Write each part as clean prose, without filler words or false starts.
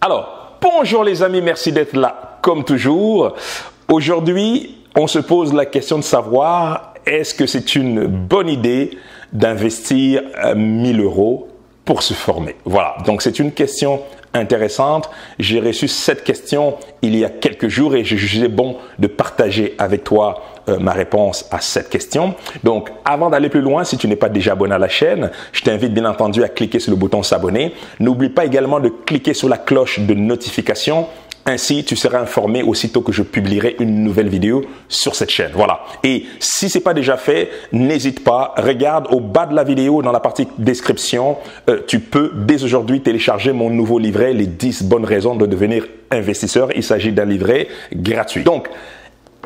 Alors, bonjour les amis, merci d'être là comme toujours. Aujourd'hui, on se pose la question de savoir est-ce que c'est une bonne idée d'investir 1000 € pour se former. Voilà, donc c'est une question intéressante. J'ai reçu cette question il y a quelques jours et j'ai jugé bon de partager avec toi ma réponse à cette question. Donc, avant d'aller plus loin, si tu n'es pas déjà abonné à la chaîne, je t'invite bien entendu à cliquer sur le bouton s'abonner. N'oublie pas également de cliquer sur la cloche de notification. Ainsi, tu seras informé aussitôt que je publierai une nouvelle vidéo sur cette chaîne. Voilà. Et si c'est pas déjà fait, n'hésite pas. Regarde au bas de la vidéo, dans la partie description, tu peux dès aujourd'hui télécharger mon nouveau livret, les 10 bonnes raisons de devenir investisseur. Il s'agit d'un livret gratuit. Donc,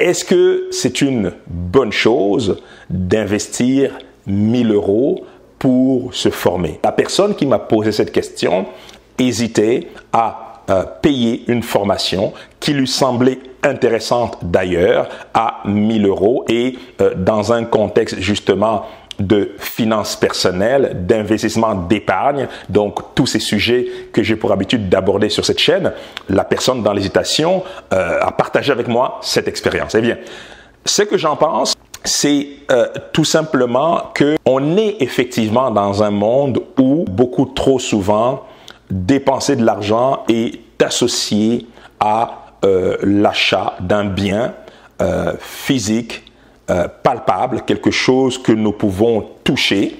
est-ce que c'est une bonne chose d'investir 1000 € pour se former? La personne qui m'a posé cette question hésitait à payer une formation qui lui semblait intéressante d'ailleurs à 1000 € et dans un contexte justement de finances personnelles, d'investissement d'épargne, donc tous ces sujets que j'ai pour habitude d'aborder sur cette chaîne, la personne dans l'hésitation a partagé avec moi cette expérience. Eh bien, ce que j'en pense, c'est tout simplement qu'on est effectivement dans un monde où beaucoup trop souvent dépenser de l'argent est associé à l'achat d'un bien physique, palpable, quelque chose que nous pouvons toucher.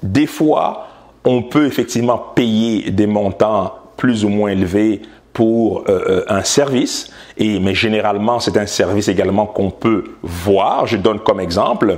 Des fois, on peut effectivement payer des montants plus ou moins élevés pour un service, mais généralement, c'est un service également qu'on peut voir. Je donne comme exemple,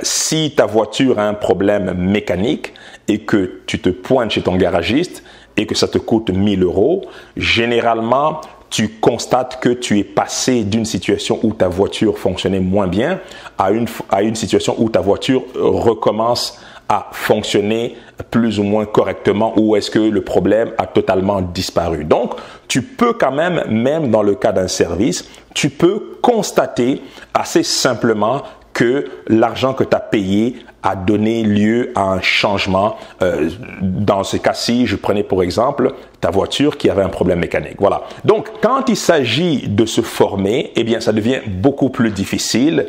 si ta voiture a un problème mécanique et que tu te pointes chez ton garagiste et que ça te coûte 1000 €, généralement, tu constates que tu es passé d'une situation où ta voiture fonctionnait moins bien à une situation où ta voiture recommence à fonctionner plus ou moins correctement, ou est-ce que le problème a totalement disparu. Donc, tu peux quand même dans le cas d'un service, tu peux constater assez simplement que l'argent que tu as payé a donné lieu à un changement. Dans ce cas-ci, je prenais pour exemple ta voiture qui avait un problème mécanique. Voilà. Donc, quand il s'agit de se former, eh bien, ça devient beaucoup plus difficile.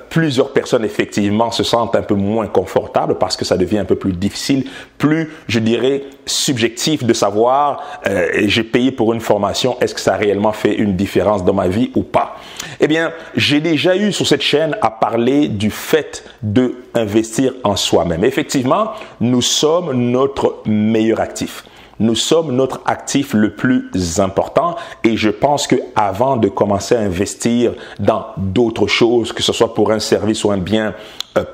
Plusieurs personnes, effectivement, se sentent un peu moins confortables parce que ça devient un peu plus difficile, plus, je dirais, subjectif de savoir j'ai payé pour une formation, est-ce que ça a réellement fait une différence dans ma vie ou pas? Eh bien, j'ai déjà eu sur cette chaîne à parler du fait d'investir en soi-même. Effectivement, nous sommes notre meilleur actif. Nous sommes notre actif le plus important et je pense que avant de commencer à investir dans d'autres choses, que ce soit pour un service ou un bien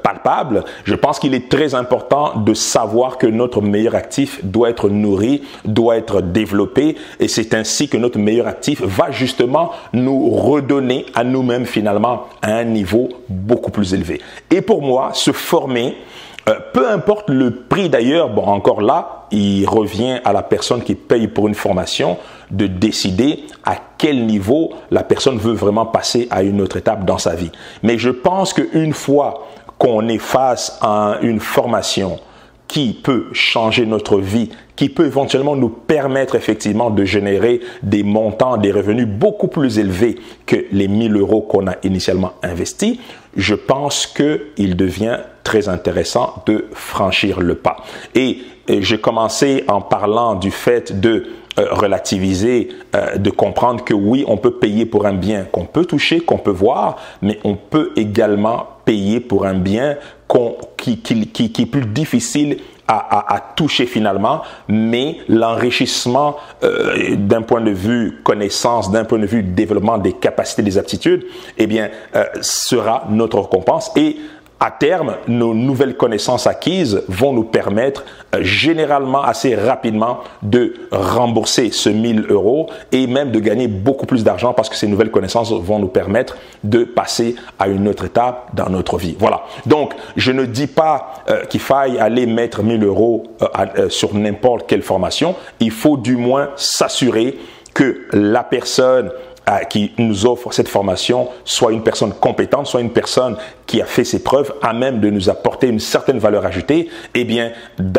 palpable, je pense qu'il est très important de savoir que notre meilleur actif doit être nourri, doit être développé et c'est ainsi que notre meilleur actif va justement nous redonner à nous-mêmes finalement à un niveau beaucoup plus élevé. Et pour moi, se former, peu importe le prix d'ailleurs, bon encore là, il revient à la personne qui paye pour une formation de décider à quel niveau la personne veut vraiment passer à une autre étape dans sa vie. Mais je pense qu'une fois qu'on est face à une formation qui peut changer notre vie, qui peut éventuellement nous permettre effectivement de générer des montants, des revenus beaucoup plus élevés que les 1000 € qu'on a initialement investis, je pense qu'il devient très intéressant de franchir le pas. Et j'ai commencé en parlant du fait de relativiser, de comprendre que oui, on peut payer pour un bien qu'on peut toucher, qu'on peut voir, mais on peut également payer pour un bien qui est plus difficile à toucher finalement, mais l'enrichissement d'un point de vue connaissance, d'un point de vue développement des capacités, des aptitudes, eh bien, sera notre récompense et à terme, nos nouvelles connaissances acquises vont nous permettre généralement assez rapidement de rembourser ce 1000 € et même de gagner beaucoup plus d'argent parce que ces nouvelles connaissances vont nous permettre de passer à une autre étape dans notre vie. Voilà. Donc, je ne dis pas qu'il faille aller mettre 1000 € sur n'importe quelle formation. Il faut du moins s'assurer que la personne qui nous offre cette formation soit une personne compétente, soit une personne qui a fait ses preuves, à même de nous apporter une certaine valeur ajoutée, eh bien,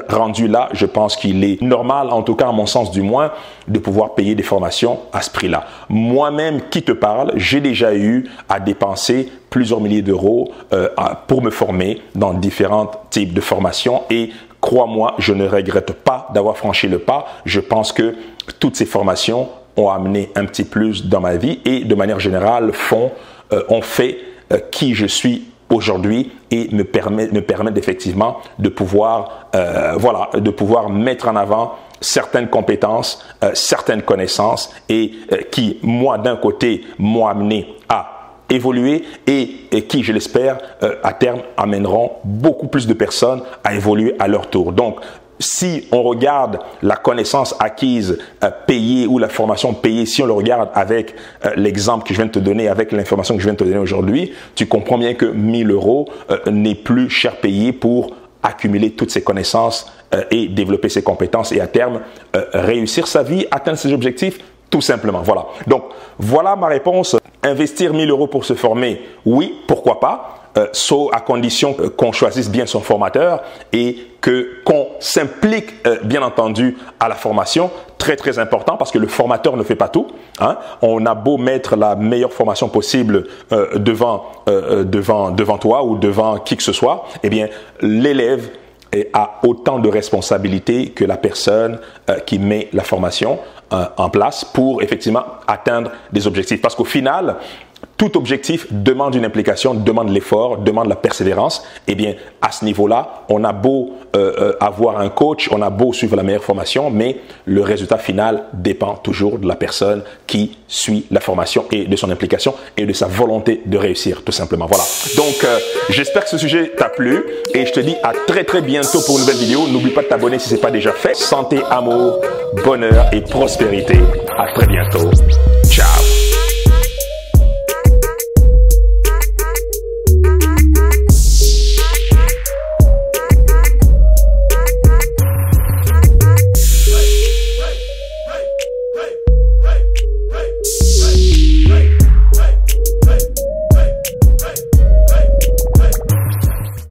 rendu là, je pense qu'il est normal, en tout cas à mon sens du moins, de pouvoir payer des formations à ce prix-là. Moi-même qui te parle, j'ai déjà eu à dépenser plusieurs milliers d'euros pour me former dans différents types de formations et crois-moi, je ne regrette pas d'avoir franchi le pas. Je pense que toutes ces formations ont amené un petit plus dans ma vie et de manière générale ont fait qui je suis aujourd'hui et me permettent effectivement de pouvoir, de pouvoir mettre en avant certaines compétences, certaines connaissances et qui, moi, d'un côté, m'ont amené à évoluer et qui, je l'espère, à terme, amèneront beaucoup plus de personnes à évoluer à leur tour. Donc, si on regarde la connaissance acquise payée ou la formation payée, si on le regarde avec l'exemple que je viens de te donner, avec l'information que je viens de te donner aujourd'hui, tu comprends bien que 1000 euros n'est plus cher payé pour accumuler toutes ces connaissances et développer ses compétences et à terme réussir sa vie, atteindre ses objectifs tout simplement. Voilà. Donc, voilà ma réponse. Investir 1000 euros pour se former, oui, pourquoi pas, sauf à condition qu'on choisisse bien son formateur et qu'on s'implique bien entendu à la formation. Très très important parce que le formateur ne fait pas tout. Hein. On a beau mettre la meilleure formation possible devant toi ou devant qui que ce soit, eh bien l'élève a autant de responsabilités que la personne qui met la formation en place pour effectivement atteindre des objectifs. Parce qu'au final, tout objectif demande une implication, demande l'effort, demande la persévérance. Eh bien, à ce niveau-là, on a beau avoir un coach, on a beau suivre la meilleure formation, mais le résultat final dépend toujours de la personne qui suit la formation et de son implication et de sa volonté de réussir, tout simplement. Voilà. Donc, j'espère que ce sujet t'a plu et je te dis à très très bientôt pour une nouvelle vidéo. N'oublie pas de t'abonner si ce n'est pas déjà fait. Santé, amour, bonheur et prospérité. À très bientôt. Ciao.